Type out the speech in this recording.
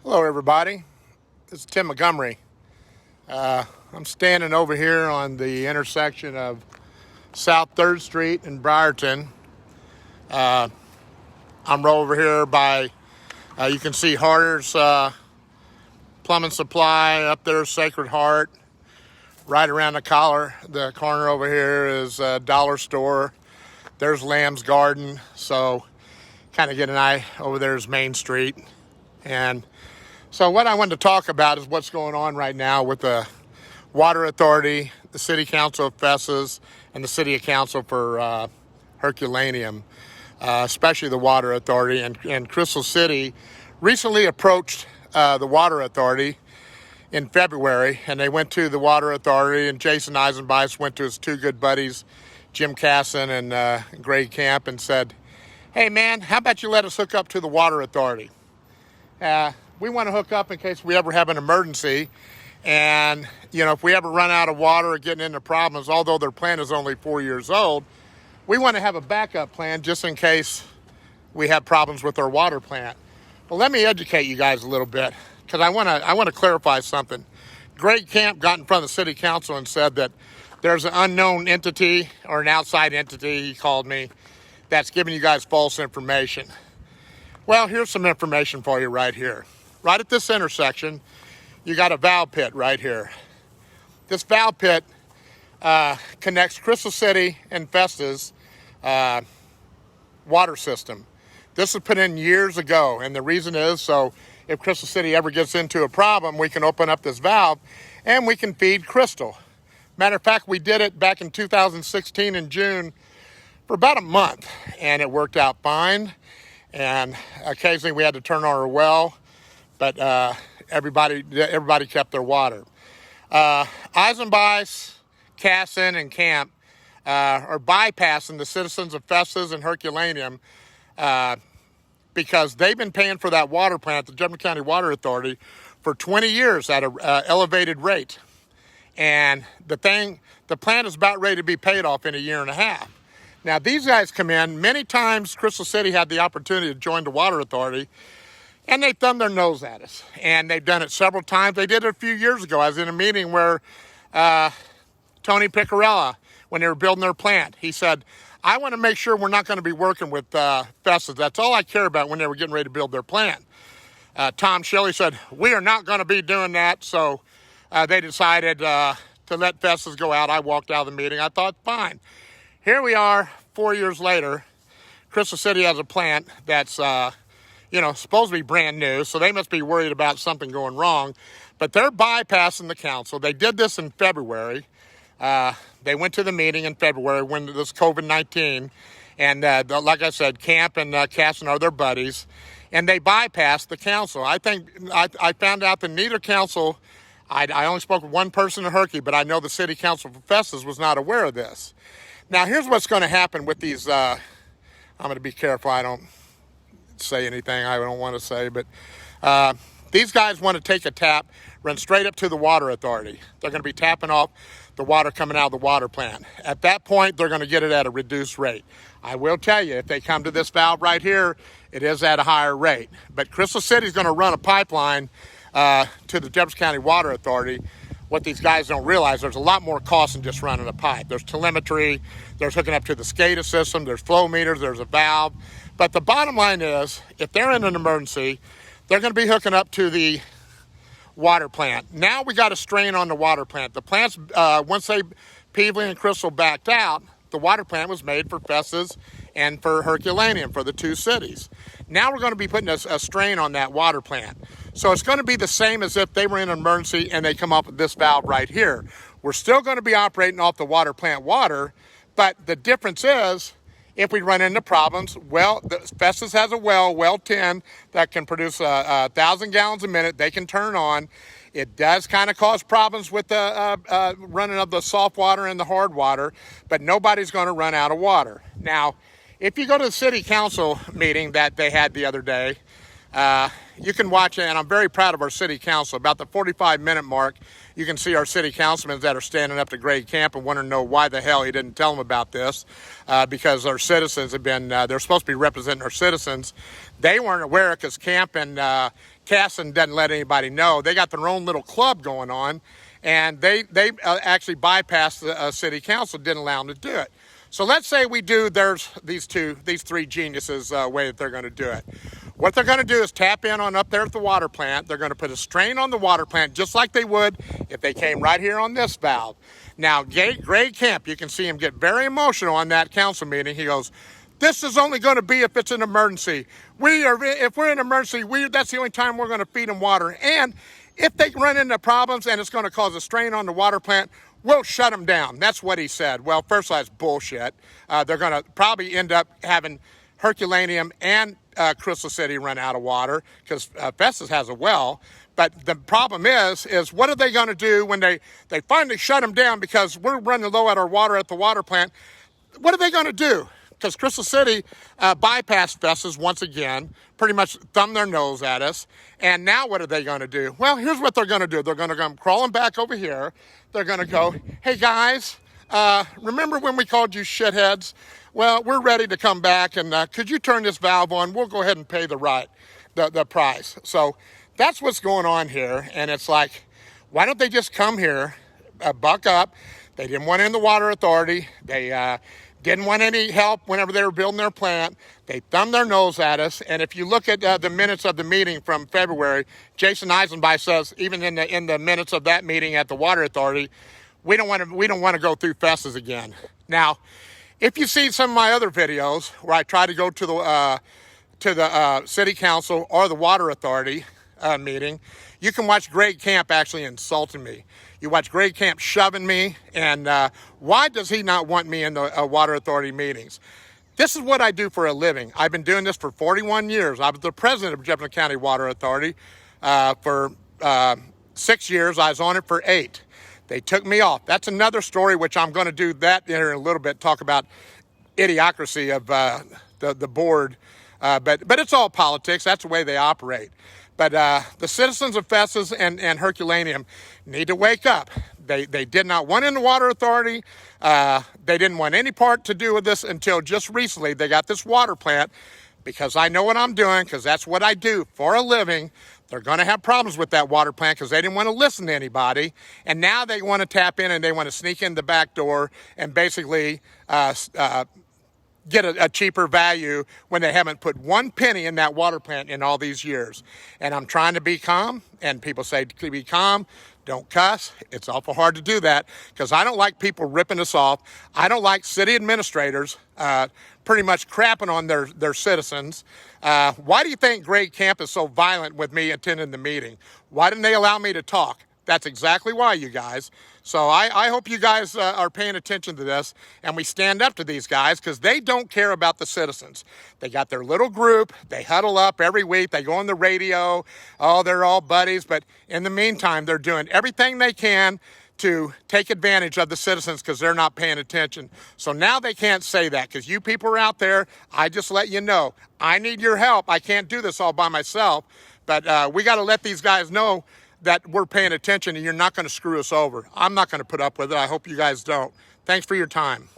Hello, everybody. This is Tim Montgomery. I'm standing over here on the intersection of South 3rd Street and Briarton. I'm over here by, you can see Harder's Plumbing Supply, up there Sacred Heart. Right around the corner over here is a dollar store. There's Lamb's Garden. So kind of get an eye over there is Main Street. And so what I wanted to talk about is what's going on right now with the Water Authority, the City Council of Festus, and the City Council for Herculaneum, especially the Water Authority. And Crystal City recently approached the Water Authority in February, and they went to the Water Authority, and Jason Eisenbeis went to his two good buddies, Jim Kasten and Greg Camp, and said, "Hey man, how about you let us hook up to the Water Authority? We want to hook up in case we ever have an emergency. And, if we ever run out of water or getting into problems, although their plant is only 4 years old, we want to have a backup plan just in case we have problems with our water plant." Well, let me educate you guys a little bit because I want to clarify something. Greg Camp got in front of the City Council and said that there's an unknown entity or an outside entity, he called me, that's giving you guys false information. Well, here's some information for you right here. Right at this intersection, you got a valve pit right here. This valve pit connects Crystal City and Festus water system. This was put in years ago, and the reason is so if Crystal City ever gets into a problem, we can open up this valve and we can feed Crystal. Matter of fact, we did it back in 2016 in June for about a month, and it worked out fine. And occasionally we had to turn on our well, but everybody kept their water. Eisenbeis, Kasten, and Camp are bypassing the citizens of Festus and Herculaneum because they've been paying for that water plant, the Jefferson County Water Authority, for 20 years at an elevated rate. And the plant is about ready to be paid off in a year and a half. Now, these guys come in. Many times, Crystal City had the opportunity to join the Water Authority, and they thumbed their nose at us. And they've done it several times. They did it a few years ago. I was in a meeting where Tony Piccarella, when they were building their plant, he said, "I want to make sure we're not going to be working with Festus. That's all I care about," when they were getting ready to build their plant. Tom Shelley said, "We are not going to be doing that." So they decided to let Festus go out. I walked out of the meeting. I thought, fine. Here we are 4 years later. Crystal City has a plant that's, supposed to be brand new, so they must be worried about something going wrong. But they're bypassing the council. They did this in February. They went to the meeting in February when this COVID-19, and like I said, Camp and Kasten are their buddies, and they bypassed the council. I think I found out that neither council, I only spoke with one person in Herky, but I know the City Council for Festus was not aware of this. Now, here's what's going to happen with these. I'm going to be careful I don't say anything I don't want to say, but these guys want to take a tap, run straight up to the Water Authority. They're going to be tapping off the water coming out of the water plant. At that point, they're going to get it at a reduced rate. I will tell you, if they come to this valve right here, it is at a higher rate. But Crystal City is going to run a pipeline to the Jefferson County Water Authority. What these guys don't realize, there's a lot more cost than just running a pipe. There's telemetry, there's hooking up to the SCADA system, there's flow meters, there's a valve. But the bottom line is, if they're in an emergency, they're going to be hooking up to the water plant. Now we got a strain on the water plant. The plants, once Peevely and Crystal backed out, the water plant was made for Festus and for Herculaneum, for the two cities. Now we're going to be putting a strain on that water plant. So it's going to be the same as if they were in an emergency and they come up with this valve right here. We're still going to be operating off the water plant water, but the difference is if we run into problems, Festus has a well 10, that can produce 1,000 gallons a minute. They can turn on. It does kind of cause problems with the running of the soft water and the hard water, but nobody's going to run out of water. Now, if you go to the City Council meeting that they had the other day, you can watch it, and I'm very proud of our city council. About the 45-minute mark, you can see our city councilmen that are standing up to Greg Camp and want to know why the hell he didn't tell them about this, because our citizens have been, they're supposed to be representing our citizens. They weren't aware because Camp and Kasten doesn't let anybody know. They got their own little club going on, and they actually bypassed the city council, didn't allow them to do it. So let's say we do, there's these three geniuses way that they're going to do it. What they're going to do is tap in on up there at the water plant. They're going to put a strain on the water plant just like they would if they came right here on this valve. Now, Greg Camp, you can see him get very emotional on that council meeting. He goes, this is only going to be if it's an emergency. If we're in an emergency, that's the only time we're going to feed them water. And if they run into problems and it's going to cause a strain on the water plant, we'll shut them down. That's what he said. Well, first of all, that's bullshit. They're going to probably end up having Herculaneum and Crystal City run out of water because Festus has a well. But the problem is what are they going to do when they finally shut them down because we're running low at our water at the water plant? What are they going to do? Because Crystal City bypassed Festus once again, pretty much thumbed their nose at us. And now what are they going to do? Well, here's what they're going to do. They're going to come crawling back over here. They're going to go, hey, guys, remember when we called you shitheads? Well, we're ready to come back, and could you turn this valve on? We'll go ahead and pay the price. So that's what's going on here. And it's like, why don't they just come here, buck up? They didn't want in the water authority. They didn't want any help whenever they were building their plant. They thumbed their nose at us. And if you look at the minutes of the meeting from February, Jason Eisenbeis says, even in the minutes of that meeting at the water authority, we don't want to go through Festus again. Now, if you see some of my other videos where I try to go to the city council or the water authority meeting, you can watch Greg Camp actually insulting me. You watch Greg Camp shoving me, and why does he not want me in the water authority meetings? This is what I do for a living. I've been doing this for 41 years. I was the president of Jefferson County Water Authority for 6 years. I was on it for 8. They took me off. That's another story, which I'm going to do that in a little bit, talk about idiocracy of the board. But it's all politics. That's the way they operate. But the citizens of Festus and Herculaneum need to wake up. They did not want in the water authority. They didn't want any part to do with this until just recently. They got this water plant because I know what I'm doing, because that's what I do for a living. They're going to have problems with that water plant because they didn't want to listen to anybody. And now they want to tap in and they want to sneak in the back door and basically get a cheaper value when they haven't put 1 penny in that water plant in all these years. And I'm trying to be calm, and people say to be calm, don't cuss. It's awful hard to do that because I don't like people ripping us off. I don't like city administrators pretty much crapping on their citizens. Why do you think Greg Camp is so violent with me attending the meeting? Why didn't they allow me to talk? That's exactly why, you guys. So I hope you guys are paying attention to this and we stand up to these guys because they don't care about the citizens. They got their little group. They huddle up every week. They go on the radio. Oh, they're all buddies. But in the meantime, they're doing everything they can to take advantage of the citizens because they're not paying attention. So now they can't say that because you people are out there. I just let you know, I need your help. I can't do this all by myself. But we got to let these guys know that we're paying attention and you're not going to screw us over. I'm not going to put up with it. I hope you guys don't. Thanks for your time.